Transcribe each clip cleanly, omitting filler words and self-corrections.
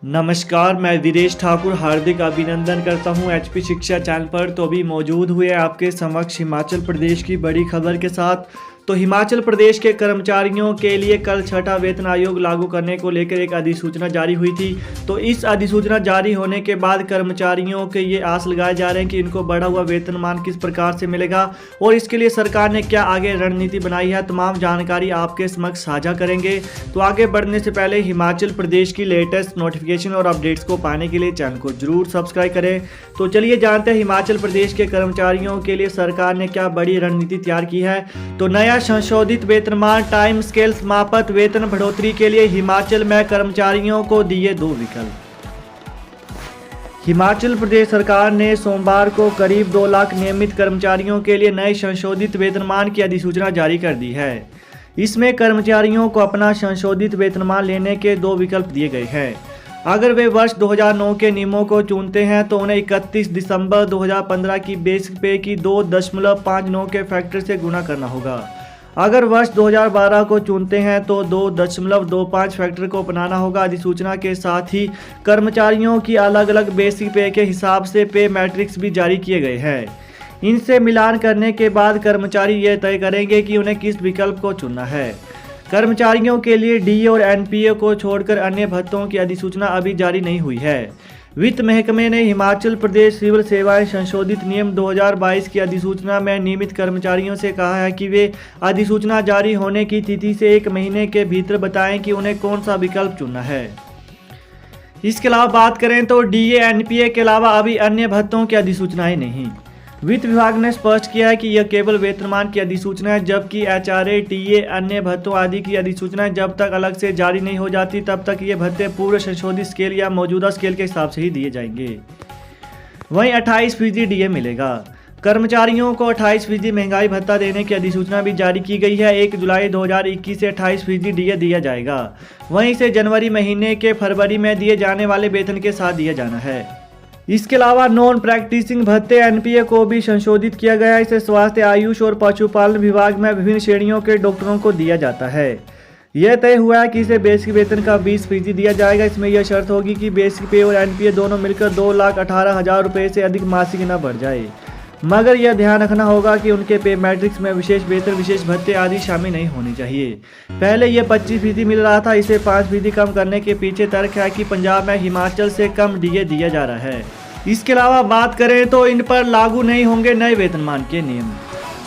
नमस्कार, मैं वीरेश ठाकुर हार्दिक अभिनंदन करता हूं एचपी शिक्षा चैनल पर। तो अभी मौजूद हुए आपके समक्ष हिमाचल प्रदेश की बड़ी खबर के साथ। तो हिमाचल प्रदेश के कर्मचारियों के लिए कल छठा वेतन आयोग लागू करने को लेकर एक अधिसूचना जारी हुई थी। तो इस अधिसूचना जारी होने के बाद कर्मचारियों के ये आस लगाए जा रहे हैं कि इनको बढ़ा हुआ वेतनमान किस प्रकार से मिलेगा और इसके लिए सरकार ने क्या आगे रणनीति बनाई है। तमाम जानकारी आपके समक्ष साझा करेंगे। तो आगे बढ़ने से पहले हिमाचल प्रदेश की लेटेस्ट नोटिफिकेशन और अपडेट्स को पाने के लिए चैनल को जरूर सब्सक्राइब करें। तो चलिए जानते हैं हिमाचल प्रदेश के कर्मचारियों के लिए सरकार ने क्या बड़ी रणनीति तैयार की है। तो नया संशोधित वेतनमान टाइम स्केल समाप्त वेतन बढ़ोतरी के लिए हिमाचल में कर्मचारियों को दिए 2 विकल्प। हिमाचल प्रदेश सरकार ने सोमवार को करीब 2 लाख नियमित कर्मचारियों के लिए नए संशोधित वेतनमान की अधिसूचना जारी कर दी है। इसमें कर्मचारियों को अपना संशोधित वेतनमान लेने के 2 विकल्प दिए गए हैं। अगर वे वर्ष 2009 के नियमों को चुनते हैं तो उन्हें 31 दिसंबर 2015 की बेसिक पे की 2.59 के फैक्टर से गुणा करना होगा। अगर वर्ष 2012 को चुनते हैं तो 2.25 फैक्टर को अपनाना होगा। अधिसूचना के साथ ही कर्मचारियों की अलग अलग बेसिक पे के हिसाब से पे मैट्रिक्स भी जारी किए गए हैं। इनसे मिलान करने के बाद कर्मचारी ये तय करेंगे कि उन्हें किस विकल्प को चुनना है। कर्मचारियों के लिए डीए और एनपीए को छोड़कर अन्य भत्तों की अधिसूचना अभी जारी नहीं हुई है। वित्त महकमे ने हिमाचल प्रदेश सिविल सेवाएं संशोधित नियम 2022 की अधिसूचना में नियमित कर्मचारियों से कहा है कि वे अधिसूचना जारी होने की तिथि से 1 महीने के भीतर बताएं कि उन्हें कौन सा विकल्प चुनना है। इसके अलावा बात करें तो डीए एनपीए के अलावा अभी अन्य भत्तों की अधिसूचनाएं नहीं। वित्त विभाग ने स्पष्ट किया है कि यह केवल वेतनमान की अधिसूचना है, जबकि एचआरए, टीए, अन्य भत्तों आदि की अधिसूचना जब तक अलग से जारी नहीं हो जाती तब तक ये भत्ते पूर्व संशोधित स्केल या मौजूदा स्केल के हिसाब से ही दिए जाएंगे। वहीं 28% डीए मिलेगा। कर्मचारियों को 28% महंगाई भत्ता देने की अधिसूचना भी जारी की गई है। 1 जुलाई 2021 से 28% डीए दिया जाएगा। वहीं इसे जनवरी महीने के फरवरी में दिए जाने वाले वेतन के साथ दिया जाना है। इसके अलावा नॉन प्रैक्टिसिंग भत्ते एनपीए को भी संशोधित किया गया है। इसे स्वास्थ्य, आयुष और पशुपालन विभाग में विभिन्न श्रेणियों के डॉक्टरों को दिया जाता है। यह तय हुआ है कि इसे बेसिक वेतन का 20% दिया जाएगा। इसमें यह शर्त होगी कि बेसिक पे और एनपीए दोनों मिलकर 2,18,000 रुपये से अधिक मासिक न बढ़ जाए। मगर यह ध्यान रखना होगा कि उनके पे मैट्रिक्स में विशेष वेतन, विशेष भत्ते आदि शामिल नहीं होने चाहिए। पहले यह 25% मिल रहा था, इसे 5% कम करने के पीछे तर्क है कि पंजाब में हिमाचल से कम डीए दिया जा रहा है। इसके अलावा बात करें तो इन पर लागू नहीं होंगे नए वेतनमान के नियम।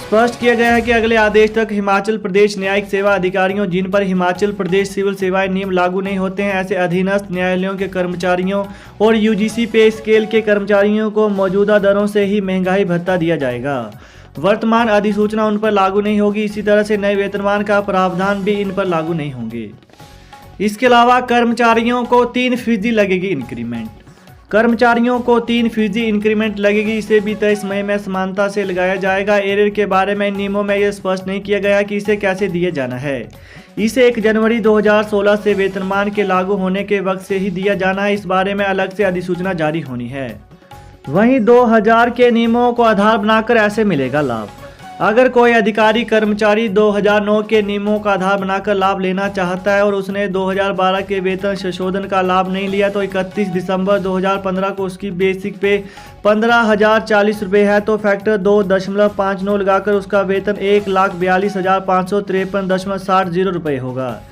स्पष्ट किया गया है कि अगले आदेश तक हिमाचल प्रदेश न्यायिक सेवा अधिकारियों जिन पर हिमाचल प्रदेश सिविल सेवाएं नियम लागू नहीं होते हैं, ऐसे अधीनस्थ न्यायालयों के कर्मचारियों और यूजीसी पे स्केल के कर्मचारियों को मौजूदा दरों से ही महंगाई भत्ता दिया जाएगा। वर्तमान अधिसूचना उन पर लागू नहीं होगी। इसी तरह से नए वेतनमान का प्रावधान भी इन पर लागू नहीं होंगे। इसके अलावा कर्मचारियों को 3% लगेगी इंक्रीमेंट। कर्मचारियों को 3% इंक्रीमेंट लगेगी। इसे भी तय समय में समानता से लगाया जाएगा। एरियर के बारे में नियमों में यह स्पष्ट नहीं किया गया कि इसे कैसे दिए जाना है। इसे 1 जनवरी 2016 से वेतनमान के लागू होने के वक्त से ही दिया जाना है। इस बारे में अलग से अधिसूचना जारी होनी है। वहीं 2000 के नियमों को आधार बनाकर ऐसे मिलेगा लाभ। अगर कोई अधिकारी कर्मचारी 2009 के नियमों का आधार बनाकर लाभ लेना चाहता है और उसने 2012 के वेतन संशोधन का लाभ नहीं लिया तो 31 दिसंबर 2015 को उसकी बेसिक पे 15,040 रुपये है तो फैक्टर 2.59 लगाकर उसका वेतन 1,42,553.60 रुपये होगा।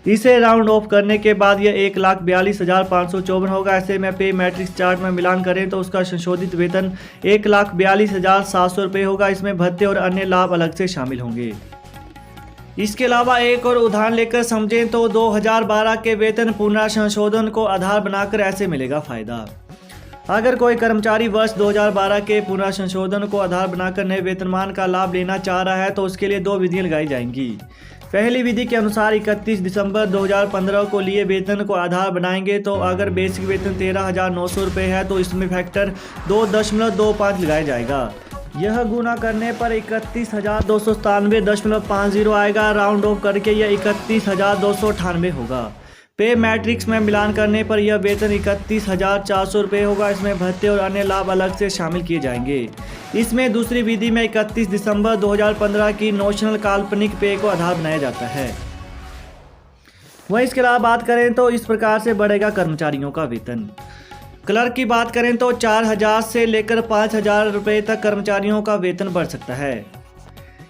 इसे राउंड ऑफ करने के बाद यह 1,42,554 होगा। ऐसे में पे मैट्रिक्स चार्ट में मिलान करें तो उसका संशोधित वेतन 1,42,700 रुपये होगा। इसमें भत्ते और अन्य लाभ अलग से शामिल होंगे। इसके अलावा एक और उदाहरण लेकर समझें तो 2012 के वेतन पुनर्संशोधन को आधार बनाकर ऐसे मिलेगा फायदा। अगर कोई कर्मचारी वर्ष 2012 के पुनर्संशोधन को आधार बनाकर नए वेतनमान का लाभ लेना चाह रहा है तो उसके लिए 2 विधियाँ लगाई जाएंगी। पहली विधि के अनुसार 31 दिसंबर 2015 को लिए वेतन को आधार बनाएंगे तो अगर बेसिक वेतन 13,900 रुपये है तो इसमें फैक्टर 2.25 लगाया जाएगा। यह गुना करने पर 31,297.50 आएगा। राउंड ऑफ करके यह 31,298 होगा। पे मैट्रिक्स में मिलान करने पर यह वेतन 31,400 रुपये होगा। इसमें भत्ते और अन्य लाभ अलग से शामिल किए जाएंगे। इसमें दूसरी विधि में 31 दिसंबर 2015 की नोशनल काल्पनिक पे को आधार बनाया जाता है। वहीं इसके अलावा बात करें तो इस प्रकार से बढ़ेगा कर्मचारियों का वेतन। क्लर्क की बात करें तो 4,000 से लेकर 5,000 रुपये तक कर्मचारियों का वेतन बढ़ सकता है।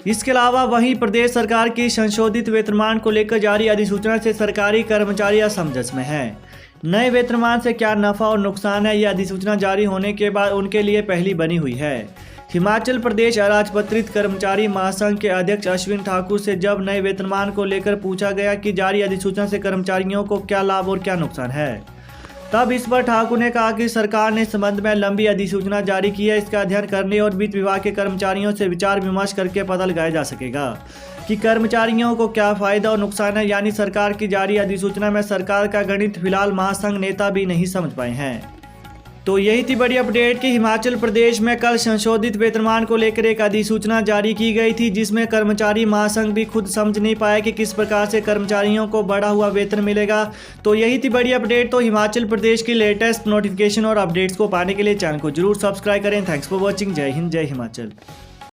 इसके अलावा वहीं प्रदेश सरकार की संशोधित वेतनमान को लेकर जारी अधिसूचना से सरकारी कर्मचारी असमंजस में हैं। नए वेतनमान से क्या नफा और नुकसान है, यह अधिसूचना जारी होने के बाद उनके लिए पहली बनी हुई है। हिमाचल प्रदेश अराजपत्रित कर्मचारी महासंघ के अध्यक्ष अश्विन ठाकुर से जब नए वेतनमान को लेकर पूछा गया कि जारी अधिसूचना से कर्मचारियों को क्या लाभ और क्या नुकसान है, तब इस पर ठाकुर ने कहा कि सरकार ने इस संबंध में लंबी अधिसूचना जारी की है। इसका अध्ययन करने और वित्त विभाग के कर्मचारियों से विचार विमर्श करके पता लगाया जा सकेगा कि कर्मचारियों को क्या फायदा और नुकसान है। यानी सरकार की जारी अधिसूचना में सरकार का गणित फिलहाल महासंघ नेता भी नहीं समझ पाए हैं। तो यही थी बड़ी अपडेट कि हिमाचल प्रदेश में कल संशोधित वेतनमान को लेकर एक अधिसूचना जारी की गई थी, जिसमें कर्मचारी महासंघ भी खुद समझ नहीं पाया कि किस प्रकार से कर्मचारियों को बढ़ा हुआ वेतन मिलेगा। तो यही थी बड़ी अपडेट। तो हिमाचल प्रदेश की लेटेस्ट नोटिफिकेशन और अपडेट्स को पाने के लिए चैनल को जरूर सब्सक्राइब करें। Thanks for watching. जय हिंद, जय हिमाचल।